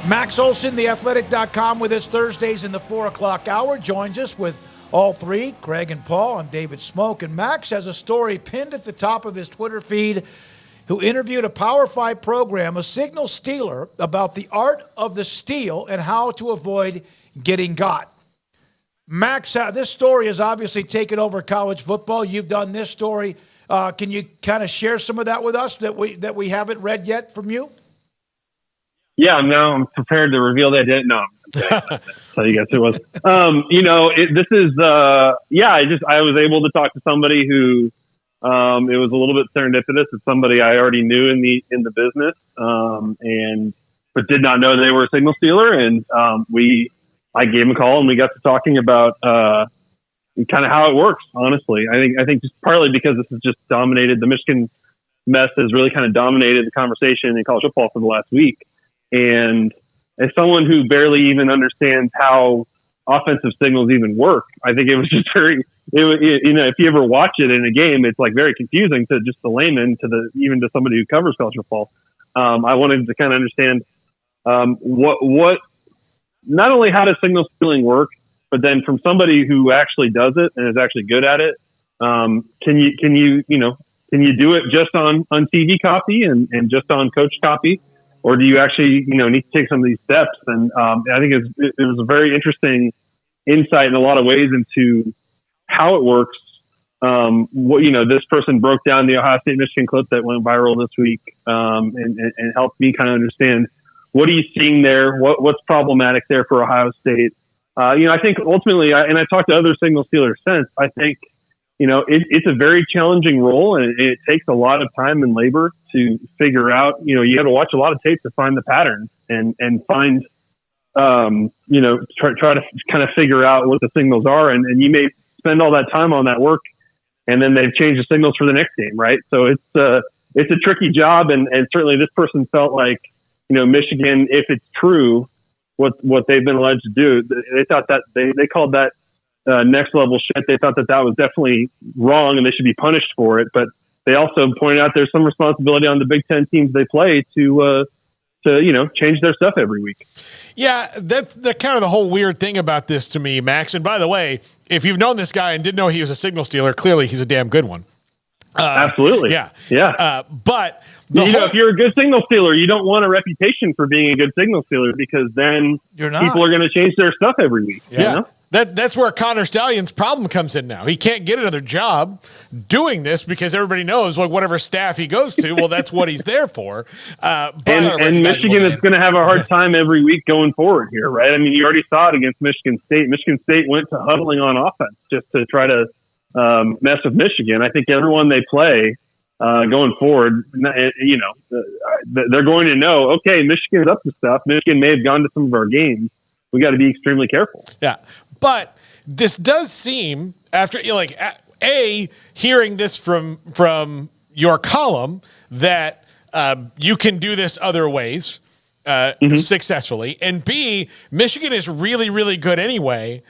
Max Olson, theathletic.com, with us Thursdays in the 4 o'clock hour, joins us with all three, Craig and Paul. I'm David Smoak, and Max has a story pinned at the top of his Twitter feed who interviewed a Power 5 program, a signal stealer, about the art of the steal and how to avoid getting got. Max, this story has obviously taken over college football. You've done this story. Can you kind of share some of that with us that we haven't read yet from you? Yeah, no, I'm prepared to reveal that I didn't know. So you guess it was. I was able to talk to somebody who it was a little bit serendipitous. It's somebody I already knew in the business, but did not know they were a signal stealer. And I gave him a call and we got to talking about kind of how it works. Honestly, I think just partly because this has just dominated the Michigan mess has really kind of dominated the conversation in college football for the last week. And as someone who barely even understands how offensive signals even work, I think it was just if you ever watch it in a game, it's like very confusing to just the layman, even to somebody who covers college football. I wanted to kind of understand what not only how does signal stealing work, but then from somebody who actually does it and is actually good at it, can you do it just on TV copy and just on coach copy? Or do you actually, need to take some of these steps? And I think it was a very interesting insight in a lot of ways into how it works. This person broke down the Ohio State Michigan clip that went viral this week, and helped me kind of understand what are you seeing there, what's problematic there for Ohio State. I think ultimately, and I talked to other signal stealers since. I think it's a very challenging role, and it takes a lot of time and labor to figure out. You got to watch a lot of tape to find the patterns and find, try to kind of figure out what the signals are. And you may spend all that time on that work, and then they've changed the signals for the next game, right? So it's a tricky job, and certainly this person felt like, Michigan, if it's true, what they've been alleged to do, they thought that they called that next level shit. They thought that was definitely wrong and they should be punished for it. But they also pointed out there's some responsibility on the Big Ten teams they play to change their stuff every week. Yeah, that's the kind of the whole weird thing about this to me, Max. And by the way, if you've known this guy and didn't know he was a signal stealer, clearly he's a damn good one. Absolutely. Yeah. But if you're a good signal stealer, you don't want a reputation for being a good signal stealer, because then people are going to change their stuff every week. Yeah. That's where Connor Stallion's problem comes in now. He can't get another job doing this because everybody knows, like, whatever staff he goes to, well, that's what he's there for. And Michigan is going to have a hard time every week going forward here, right? I mean, you already saw it against Michigan State. Michigan State went to huddling on offense just to try to mess with Michigan. I think everyone they play going forward, they're going to know, okay, Michigan's up to stuff. Michigan may have gone to some of our games. We got to be extremely careful. Yeah. But this does seem, after hearing this from your column, that you can do this other ways successfully, and B, Michigan is really, really good anyway.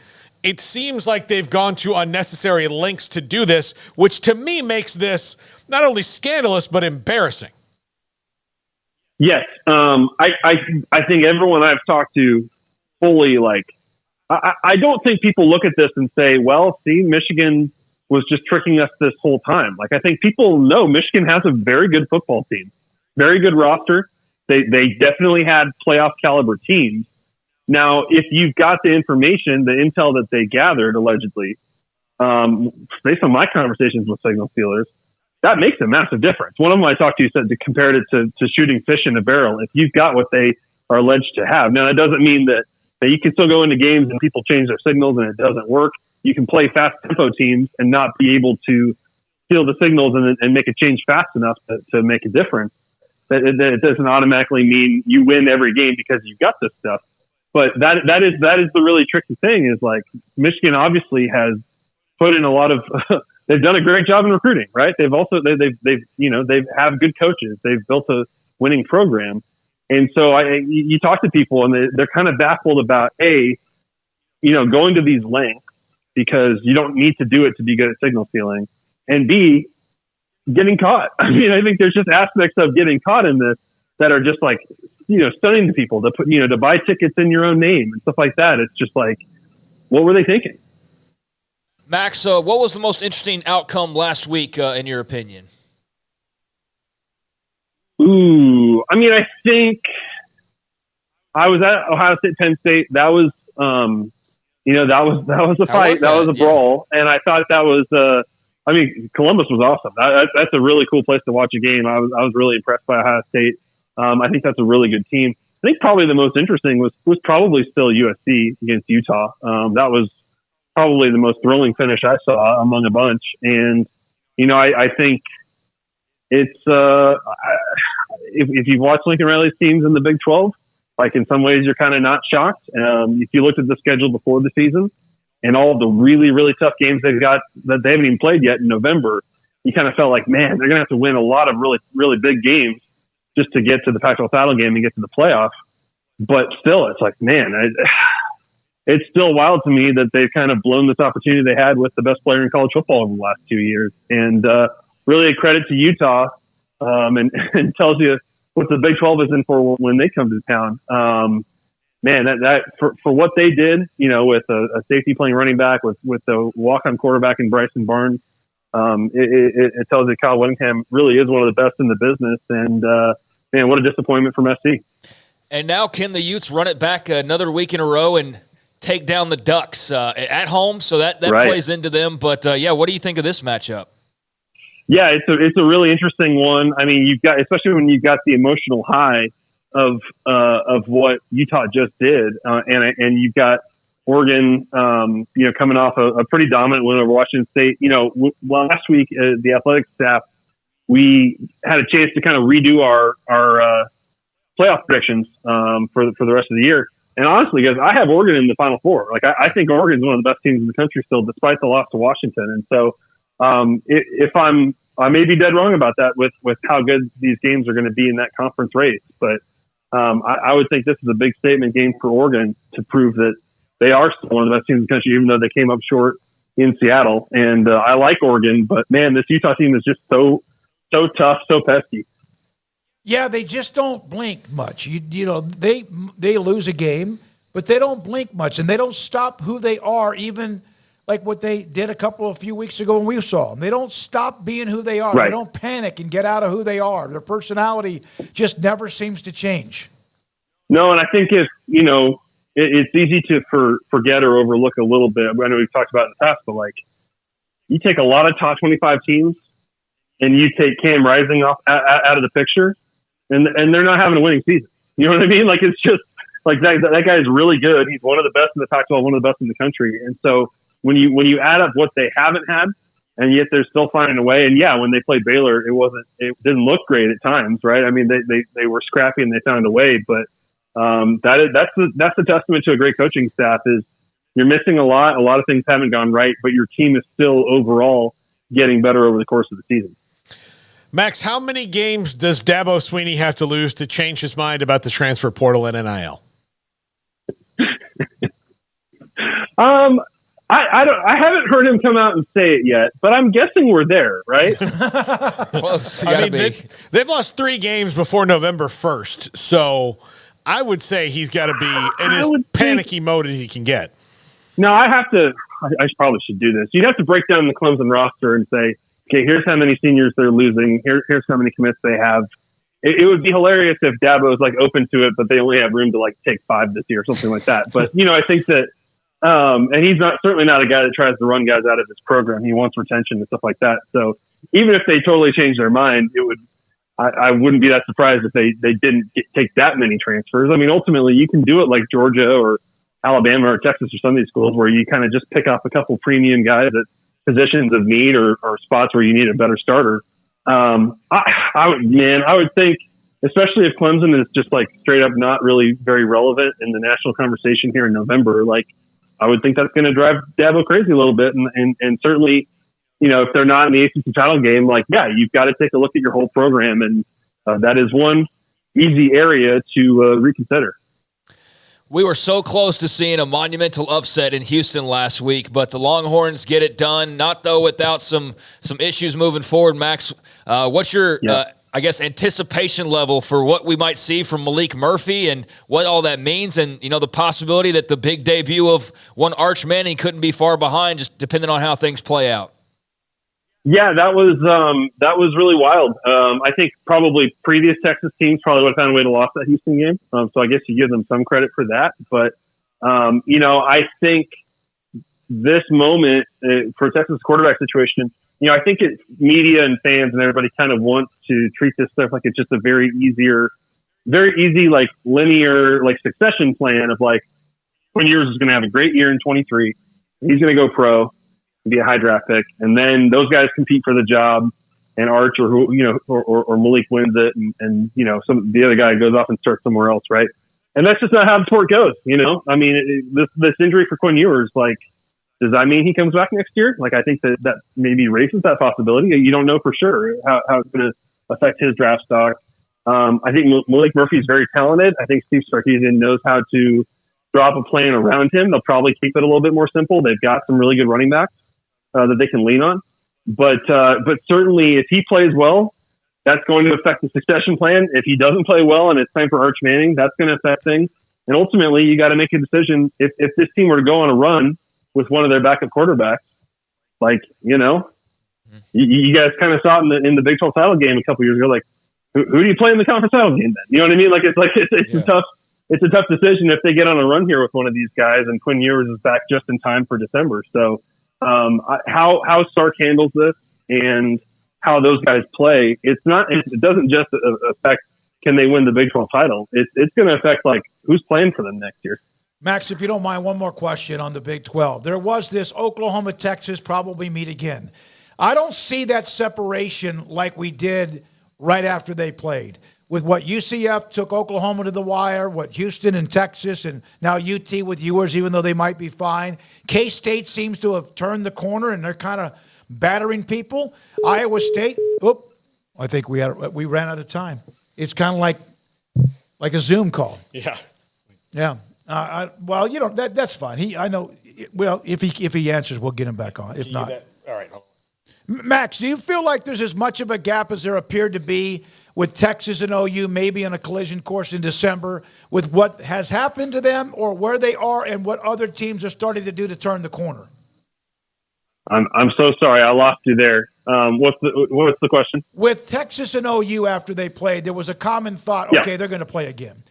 It seems like they've gone to unnecessary lengths to do this, which to me makes this not only scandalous but embarrassing. Yes, I think everyone I've talked to fully I don't think people look at this and say, well, see, Michigan was just tricking us this whole time. Like, I think people know Michigan has a very good football team, very good roster. They definitely had playoff caliber teams. Now, if you've got the information, the intel that they gathered, allegedly, based on my conversations with signal stealers, that makes a massive difference. One of them I talked to said to compare it to shooting fish in a barrel. If you've got what they are alleged to have. Now, that doesn't mean that you can still go into games and people change their signals and it doesn't work. You can play fast tempo teams and not be able to steal the signals and make a change fast enough to make a difference. It doesn't automatically mean you win every game because you've got this stuff. But that is the really tricky thing, is like Michigan obviously has put in a lot of they've done a great job in recruiting, right? They've also they have good coaches. They've built a winning program. And so you talk to people and they're kind of baffled about going to these lengths because you don't need to do it to be good at signal stealing, and B, getting caught. I mean, I think there's just aspects of getting caught in this that are just like, stunning to people to put, to buy tickets in your own name and stuff like that. It's just like, what were they thinking? Max, what was the most interesting outcome last week, in your opinion? Ooh, I mean, I think I was at Ohio State, Penn State. That was, that was a fight. That was a brawl. And I thought that was, Columbus was awesome. That's a really cool place to watch a game. I was really impressed by Ohio State. I think that's a really good team. I think probably the most interesting was probably still USC against Utah. That was probably the most thrilling finish I saw among a bunch. And, I think it's, if you've watched Lincoln Riley's teams in the Big 12, like in some ways you're kind of not shocked. If you looked at the schedule before the season and all of the really, really tough games they've got that they haven't even played yet in November, you kind of felt like, man, they're going to have to win a lot of really, really big games just to get to the Pac-12 title game and get to the playoff. But still, it's like, man, it's still wild to me that they've kind of blown this opportunity they had with the best player in college football over the last 2 years. And really a credit to Utah, and tells you what the Big 12 is in for when they come to town. Man, that for what they did, with a safety playing running back, with the walk-on quarterback in Bryson Barnes, it tells you Kyle Whittingham really is one of the best in the business. And man, what a disappointment from SC. And now can the Utes run it back another week in a row and take down the Ducks at home? So that right. Plays into them. But what do you think of this matchup? Yeah, it's a really interesting one. I mean, you've got, especially when you've got the emotional high of what Utah just did, and you've got Oregon, coming off a pretty dominant win over Washington State. Last week, the athletic staff, we had a chance to kind of redo our playoff predictions for the rest of the year. And honestly, guys, I have Oregon in the Final Four. Like, I think Oregon's one of the best teams in the country still, despite the loss to Washington. And so, I may be dead wrong about that with how good these games are going to be in that conference race, but I would think this is a big statement game for Oregon to prove that they are still one of the best teams in the country, even though they came up short in Seattle. And I like Oregon, but man, this Utah team is just so tough, so pesky. Yeah, they just don't blink much. They lose a game, but they don't blink much, and they don't stop who they are, even like what they did a few weeks ago when we saw them. They don't stop being who they are. Right. They don't panic and get out of who they are. Their personality just never seems to change. No, and I think it's easy to forget or overlook a little bit. I know we've talked about it in the past, but like, you take a lot of top 25 teams and you take Cam Rising off out of the picture, and they're not having a winning season. You know what I mean? Like, it's just like that guy is really good. He's one of the best in the Pac-12, one of the best in the country. And so when you add up what they haven't had, and yet they're still finding a way. And yeah, when they played Baylor, it didn't look great at times, right? I mean, they were scrappy and they found a way, but that's the testament to a great coaching staff. Is you're missing a lot of things haven't gone right, but your team is still overall getting better over the course of the season. Max, how many games does Dabo Swinney have to lose to change his mind about the transfer portal and NIL? I haven't heard him come out and say it yet, but I'm guessing we're there, right? Close. They've lost 3 games before November 1st, so I would say he's got to be in as panicky mode as he can get. No, I probably should do this. You'd have to break down the Clemson roster and say, okay, here's how many seniors they're losing. Here's how many commits they have. It would be hilarious if Dabo is like open to it, but they only have room to like take 5 this year or something like that. But I think that, and he's certainly not a guy that tries to run guys out of his program. He wants retention and stuff like that. So even if they totally change their mind, I wouldn't be that surprised if they didn't take that many transfers. I mean, ultimately you can do it like Georgia or Alabama or Texas or some of these schools where you kind of just pick off a couple premium guys at positions of need or spots where you need a better starter. I would think, especially if Clemson is just like straight up not really very relevant in the national conversation here in November, like I would think that's going to drive Dabo crazy a little bit. And certainly, if they're not in the ACC title game, like, yeah, you've got to take a look at your whole program. And that is one easy area to reconsider. We were so close to seeing a monumental upset in Houston last week, but the Longhorns get it done. Not though without some issues moving forward. Max, what's your I guess, anticipation level for what we might see from Malik Murphy and what all that means, and the possibility that the big debut of one Arch Manning couldn't be far behind, just depending on how things play out. Yeah, that was really wild. I think probably previous Texas teams probably would have found a way to lose that Houston game. So I guess you give them some credit for that. But I think this moment for Texas quarterback situation, I think media and fans and everybody kind of wants to treat this stuff like it's just a very easy, like linear, like succession plan of like, Quinn Ewers is going to have a great year in 23. He's going to go pro, be a high draft pick, and then those guys compete for the job, and Arch or Malik wins it, and the other guy goes off and starts somewhere else, right? And that's just not how the sport goes. I mean, this injury for Quinn Ewers, like, does that mean he comes back next year? Like, I think that maybe erases that possibility. You don't know for sure how it's going to affect his draft stock. I think Malik Murphy is very talented. I think Steve Sarkisian knows how to drop a plan around him. They'll probably keep it a little bit more simple. They've got some really good running backs that they can lean on. But certainly if he plays well, that's going to affect the succession plan. If he doesn't play well and it's time for Arch Manning, that's going to affect things. And ultimately, you got to make a decision. If this team were to go on a run with one of their backup quarterbacks, like, you guys kind of saw it in the Big 12 title game a couple years ago. Like, who do you play in the conference title game then? You know what I mean? Like, it's a tough decision if they get on a run here with one of these guys, and Quinn Ewers is back just in time for December. So, how Sark handles this and how those guys play, it doesn't just affect can they win the Big 12 title. It's going to affect like who's playing for them next year. Max, if you don't mind, one more question on the Big 12. There was this Oklahoma, Texas probably meet again. I don't see that separation like we did right after they played. With what UCF took Oklahoma to the wire, what Houston and Texas, and now UT with Ewers, even though they might be fine. K-State seems to have turned the corner, and they're kind of battering people. Iowa State, I think we ran out of time. It's kind of like a Zoom call. Yeah. Yeah. That's fine. I know. Well, if he answers, we'll get him back on. If not, all right. Max, do you feel like there's as much of a gap as there appeared to be with Texas and OU, maybe on a collision course in December, with what has happened to them, or where they are, and what other teams are starting to do to turn the corner? I'm so sorry, I lost you there. What's the question? With Texas and OU after they played, there was a common thought. Okay, they're going to play again.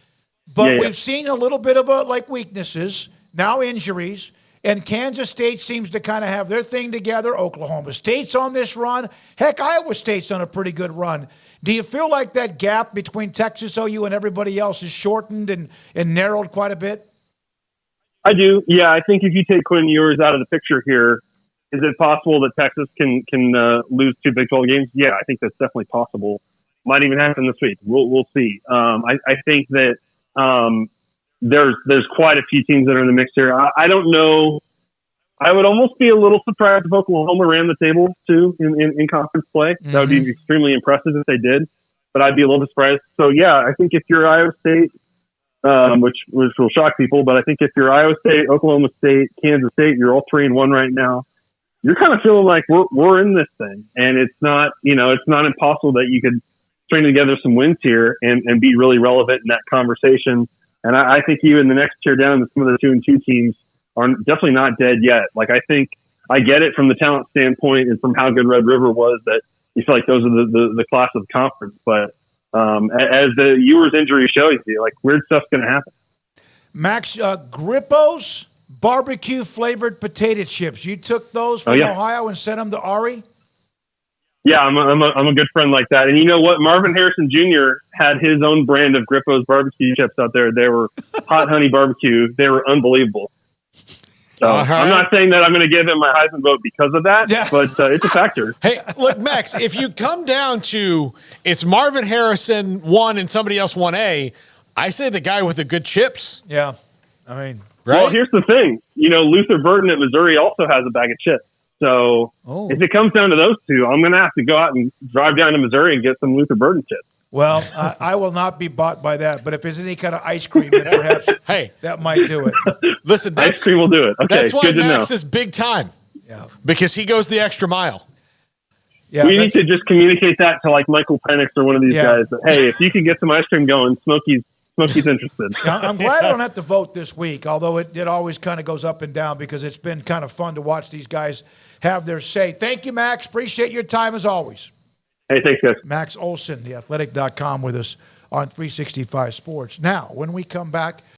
But we've seen a little bit of weaknesses, now injuries, and Kansas State seems to kind of have their thing together. Oklahoma State's on this run. Heck, Iowa State's on a pretty good run. Do you feel like that gap between Texas, OU, and everybody else is shortened and narrowed quite a bit? I do. Yeah, I think if you take Quinn Ewers out of the picture here, is it possible that Texas can lose 2 Big 12 games? Yeah, I think that's definitely possible. Might even happen this week. We'll see. I think that there's quite a few teams that are in the mix here. I don't know. I would almost be a little surprised if Oklahoma ran the table too in conference play. Mm-hmm. That would be extremely impressive if they did, but I'd be a little bit surprised. So yeah, I think if you're Iowa State, which will shock people, but I think if you're Iowa State, Oklahoma State, Kansas State, you're all 3-1 right now. You're kind of feeling like we're in this thing, and it's not impossible that you could string together some wins here and be really relevant in that conversation. And I think even the next tier down, some of the 2-2 teams are definitely not dead yet. Like, I think I get it from the talent standpoint and from how good Red River was that you feel like those are the class of the conference. But as the Ewers injury shows you, like, weird stuff's going to happen. Max, Grippo's barbecue flavored potato chips. You took those from Ohio and sent them to Ari? Yeah, I'm a good friend like that. And you know what? Marvin Harrison Jr. had his own brand of Grippo's barbecue chips out there. They were hot honey barbecue. They were unbelievable. So I'm not saying that I'm going to give him my Heisman vote because of that, but it's a factor. Hey, look, Max, if you come down to it's Marvin Harrison 1 and somebody else 1A, I say the guy with the good chips. Yeah. I mean, right? Well, here's the thing. You know, Luther Burton at Missouri also has a bag of chips. So if it comes down to those two, I'm going to have to go out and drive down to Missouri and get some Luther Burton chips. Well, I will not be bought by that. But if there's any kind of ice cream, then perhaps that might do it. Listen, ice cream will do it. Okay, that's why good to Max know. is big time. Yeah, because he goes the extra mile. Yeah, we need to just communicate that to like Michael Penix or one of these guys. That, hey, if you can get some ice cream going, Smokey's interested. I'm glad I don't have to vote this week, although it always kind of goes up and down because it's been kind of fun to watch these guys have their say. Thank you, Max. Appreciate your time as always. Hey, thanks, guys. Max Olson, theathletic.com, with us on 365 Sports. Now, when we come back,